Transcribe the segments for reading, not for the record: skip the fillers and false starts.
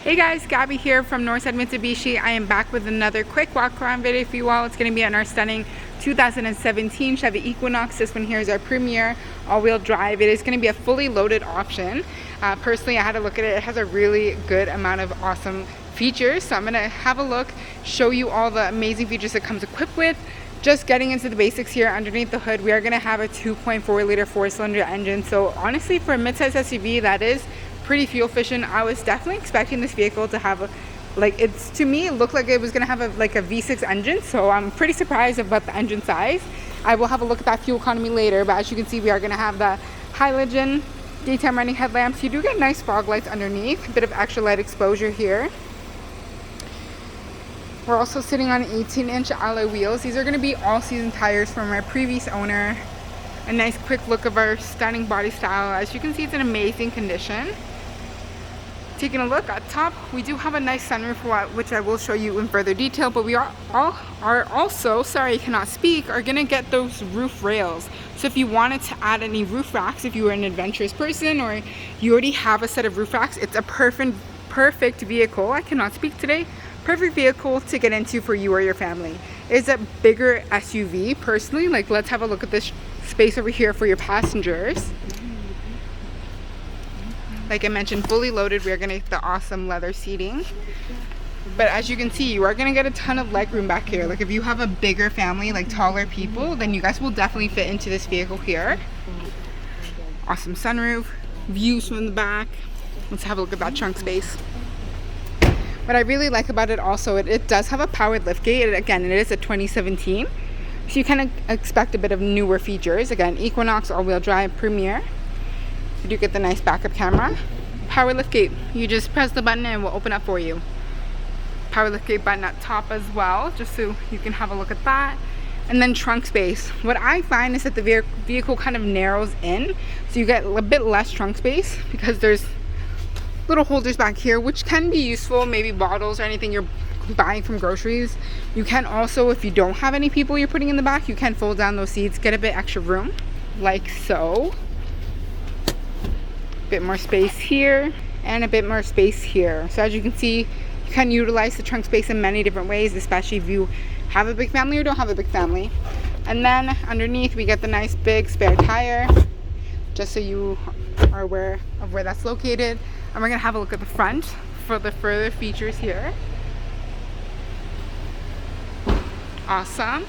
Hey guys, Gabby here from Northside Mitsubishi. I am back with another quick walk around video for you all. It's going to be on our stunning 2017 Chevy Equinox. This one here is our Premiere all-wheel drive. It is going to be a fully loaded option. Personally, I had to look at it. It has a really good amount of awesome features. So I'm going to have a look, show you all the amazing features it comes equipped with. Just getting into the basics here, underneath the hood, we are going to have a 2.4 liter four-cylinder engine. So honestly, for a midsize SUV, that is pretty fuel efficient. I was definitely expecting this vehicle to have to me it looked like it was going to have a V6 engine, so I'm pretty surprised about the engine size. I will have a look at that fuel economy later, but as you can see, we are going to have the halogen daytime running headlamps. You do get nice fog lights underneath, a bit of extra light exposure here. We're also sitting on 18-inch alloy wheels. These are going to be all-season tires from our previous owner. A nice quick look of our stunning body style. As you can see, it's in amazing condition. Taking a look at top, we do have a nice sunroof, which I will show you in further detail, but we are also, sorry I cannot speak, are gonna get those roof rails. So if you wanted to add any roof racks, if you were an adventurous person or you already have a set of roof racks, it's a perfect vehicle. I cannot speak today. Perfect vehicle to get into for you or your family. It's a bigger SUV personally. Let's have a look at this space over here for your passengers. Like I mentioned, fully loaded. We are going to get the awesome leather seating. But as you can see, you are going to get a ton of leg room back here. If you have a bigger family, taller people, then you guys will definitely fit into this vehicle here. Awesome sunroof, views from the back. Let's have a look at that trunk space. What I really like about it also, it does have a powered liftgate. Again, it is a 2017. So you kind of expect a bit of newer features. Again, Equinox all-wheel drive Premiere. You do get the nice backup camera. Power liftgate. You just press the button and it will open up for you. Power liftgate button at top as well, just so you can have a look at that. And then trunk space. What I find is that the vehicle kind of narrows in, so you get a bit less trunk space because there's little holders back here, which can be useful, maybe bottles or anything you're buying from groceries. You can also, if you don't have any people you're putting in the back, you can fold down those seats, get a bit extra room, like so. Bit more space here and a bit more space here. So as you can see, you can utilize the trunk space in many different ways, especially if you have a big family or don't have a big family. And then underneath we get the nice big spare tire, just so you are aware of where that's located. And we're gonna have a look at the front for the further features here. Awesome.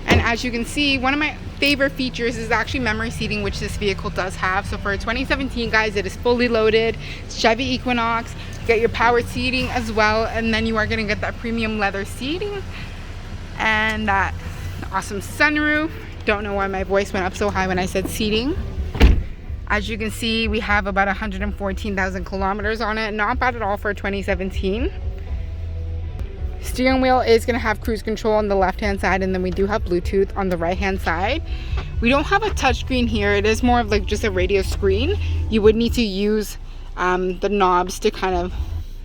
And as you can see, one of my favorite features is actually memory seating, which this vehicle does have. So for 2017, guys, it is fully loaded. It's Chevy Equinox. You get your power seating as well, and then you are going to get that premium leather seating and that awesome sunroof. Don't know why my voice went up so high when I said seating. As you can see, we have about 114,000 kilometers on it. Not bad at all for 2017. Steering wheel is going to have cruise control on the left hand side, and then we do have Bluetooth on the right hand side. We don't have a touchscreen here. It is more of just a radio screen. You would need to use the knobs to kind of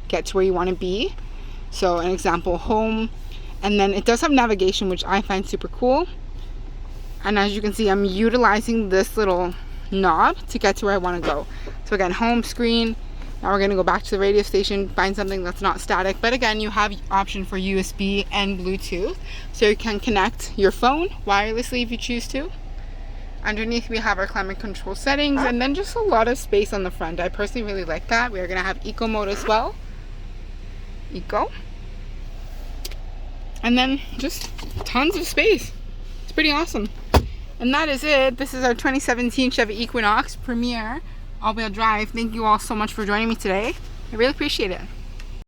get to where you want to be. So an example, home, and then it does have navigation, which I find super cool. And as you can see, I'm utilizing this little knob to get to where I want to go. So again, home screen. Now we're going to go back to the radio station, find something that's not static. But again, you have option for USB and Bluetooth. So you can connect your phone wirelessly if you choose to. Underneath we have our climate control settings, and then just a lot of space on the front. I personally really like that. We are going to have eco mode as well. Eco. And then just tons of space. It's pretty awesome. And that is it. This is our 2017 Chevy Equinox Premiere all-wheel drive. Thank you all so much for joining me today. I really appreciate it.